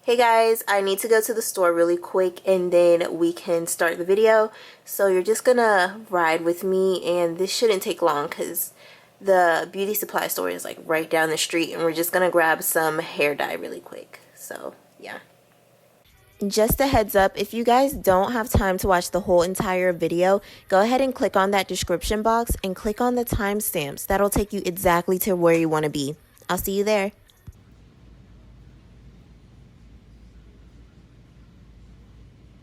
Hey guys, I need to go to the store really quick and then we can start the video. So you're just gonna ride with me, and this shouldn't take long because the beauty supply store is like right down the street, and we're just gonna grab some hair dye really quick. So yeah. Just a heads up, if you guys don't have time to watch the whole entire video, go ahead and click on that description box and click on the timestamps. That'll take you exactly to where you want to be. I'll see you there.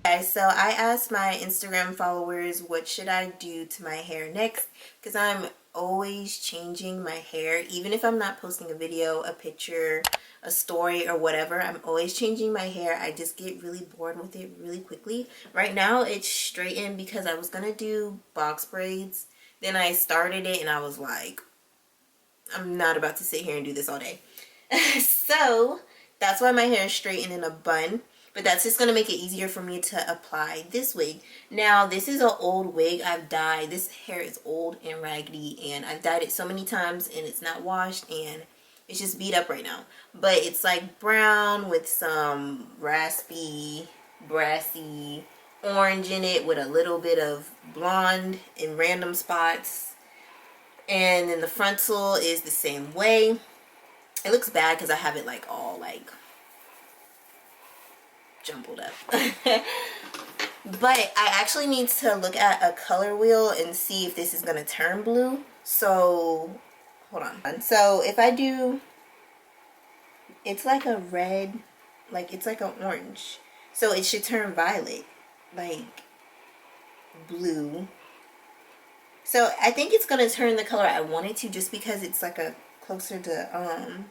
Guys, so I asked my Instagram followers what should I do to my hair next, because I'm always changing my hair. Even if I'm not posting a video, a picture, a story, or whatever, I'm always changing my hair. I just get really bored with it really quickly. Right now it's straightened because I was gonna do box braids, then I started it and I was like, I'm not about to sit here and do this all day. So that's why my hair is straightened in a bun. But that's just going to make it easier for me to apply this wig. Now, this is an old wig I've dyed. This hair is old and raggedy, and I've dyed it so many times, and it's not washed, and it's just beat up right now. But it's like brown with some raspy, brassy orange in it with a little bit of blonde in random spots. And then the frontal is the same way. It looks bad because I have it like all like jumbled up. But I actually need to look at a color wheel and see if this is going to turn blue. So hold on. So if I do, it's like a red, like it's like an orange, so it should turn violet, like blue. So I think it's going to turn the color I want it to, just because it's like a closer to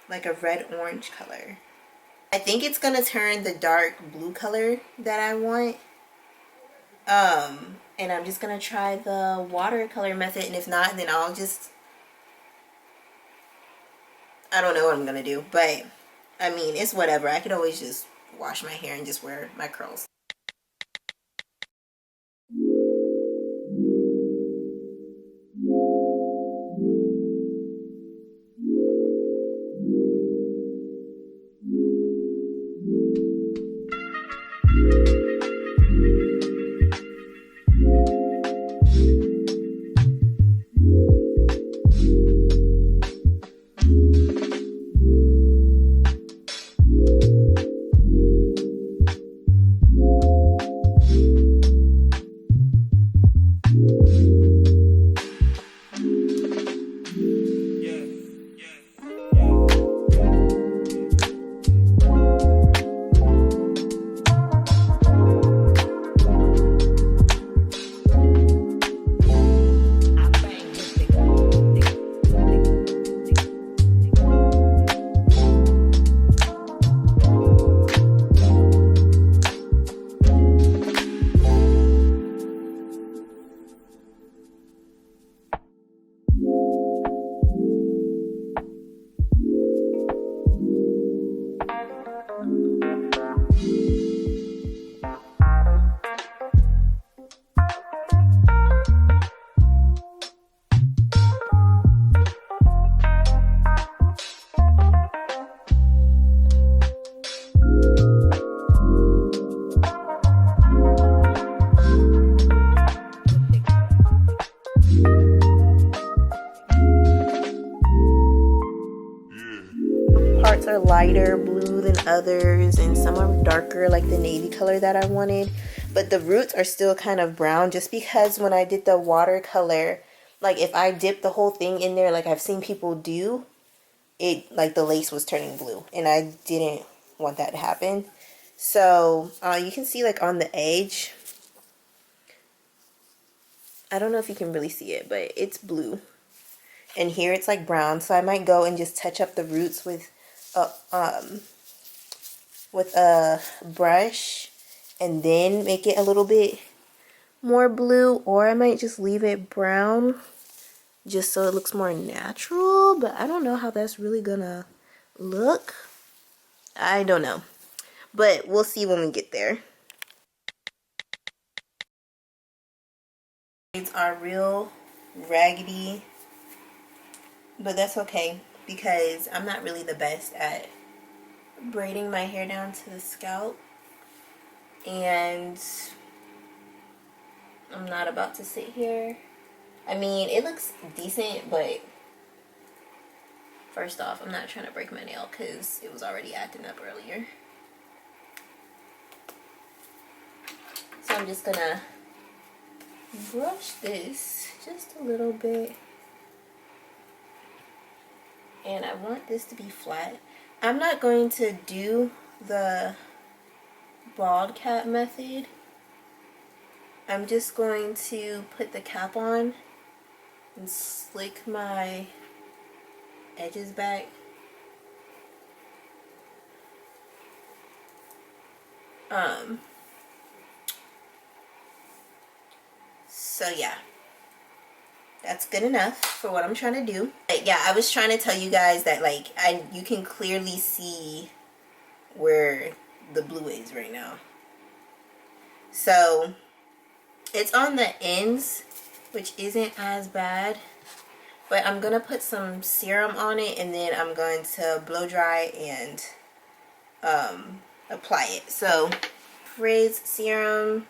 like a red orange color. I think it's gonna turn the dark blue color that I want. And I'm just gonna try the watercolor method, and if not, then I'll just, I don't know what I'm gonna do, but I mean, it's whatever. I could always just wash my hair and just wear my curls. Parts are lighter blue than others, and some are darker, like the navy color that I wanted. But the roots are still kind of brown, just because when I did the watercolor, like if I dip the whole thing in there like I've seen people do, it like the lace was turning blue, and I didn't want that to happen. So you can see like on the edge, I don't know if you can really see it, but it's blue, and here it's like brown. So I might go and just touch up the roots with a brush, and then make it a little bit more blue, or I might just leave it brown just so it looks more natural. But I don't know how that's really gonna look. I don't know, but we'll see when we get there. Braids are real raggedy, but that's okay because I'm not really the best at braiding my hair down to the scalp, and I'm not about to sit here. I mean, it looks decent, but first off, I'm not trying to break my nail because it was already acting up earlier. So I'm just gonna brush this just a little bit, and I want this to be flat. I'm not going to do the bald cap method. I'm just going to put the cap on and slick my edges back. So yeah, that's good enough for what I'm trying to do. But yeah, I was trying to tell you guys that like you can clearly see where the blue is right now. So it's on the ends, which isn't as bad, but I'm gonna put some serum on it, and then I'm going to blow dry and apply it. So Frizz serum.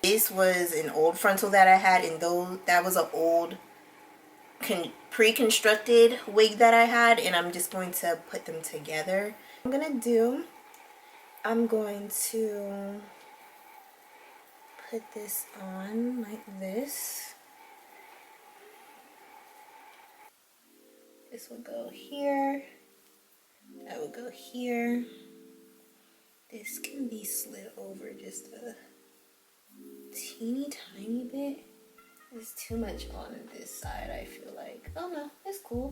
This was an old frontal that I had, and that was an old pre-constructed wig that I had, and I'm just going to put them together. I'm going to put this on like this. This will go here. That will go here. This can be slid over just a teeny tiny bit. There's too much on this side, I feel like. Oh no, it's cool.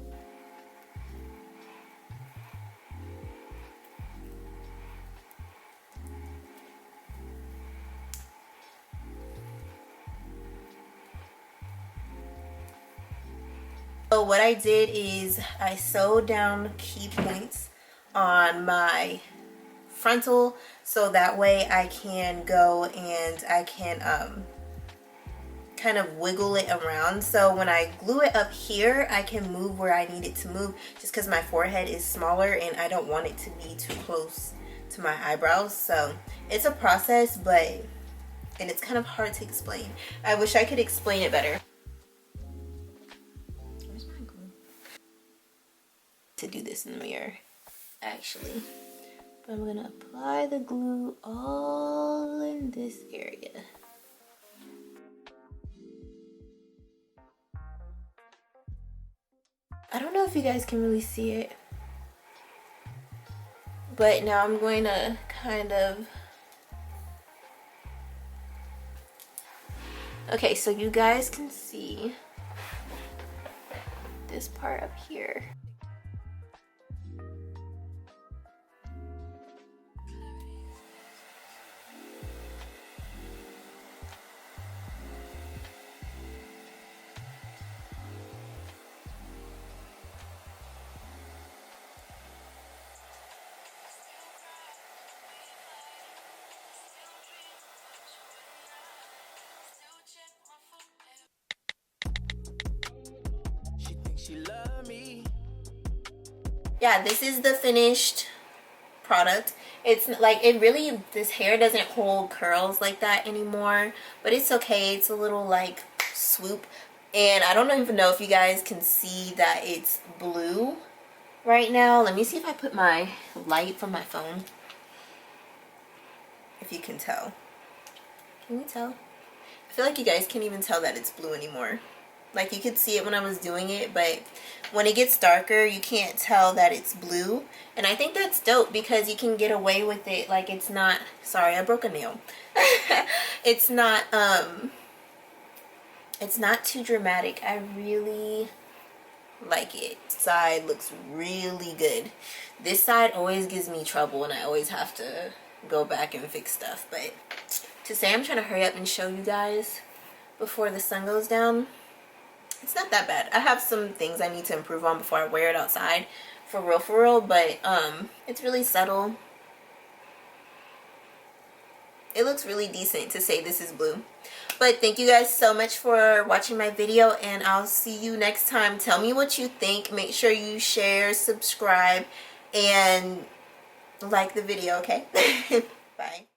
So what I did is I sewed down key points on my frontal, so that way I can go and I can kind of wiggle it around. So when I glue it up here, I can move where I need it to move, just because my forehead is smaller and I don't want it to be too close to my eyebrows. So it's a process, and it's kind of hard to explain. I wish I could explain it better. Where's my glue? To do this in the mirror, actually. But I'm gonna apply the glue all in this area. I don't know if you guys can really see it, but now I'm going to kind of, okay, so you guys can see this part up here. Yeah, this is the finished product. It's like, this hair doesn't hold curls like that anymore, but it's okay. It's a little like swoop, and I don't even know if you guys can see that it's blue right now. Let me see if I put my light from my phone, if you can tell. Can you tell? I feel like you guys can't even tell that it's blue anymore. Like, you could see it when I was doing it, but when it gets darker, you can't tell that it's blue. And I think that's dope, because you can get away with it. Like, it's not, sorry, I broke a nail. It's not too dramatic. I really like it. Side looks really good. This side always gives me trouble, and I always have to go back and fix stuff. But to say I'm trying to hurry up and show you guys before the sun goes down, it's not that bad. I have some things I need to improve on before I wear it outside, for real, but it's really subtle. it looks really decent to say this is blue. But thank you guys so much for watching my video, and I'll see you next time. Tell me what you think. Make sure you share, subscribe, and like the video, okay? Bye.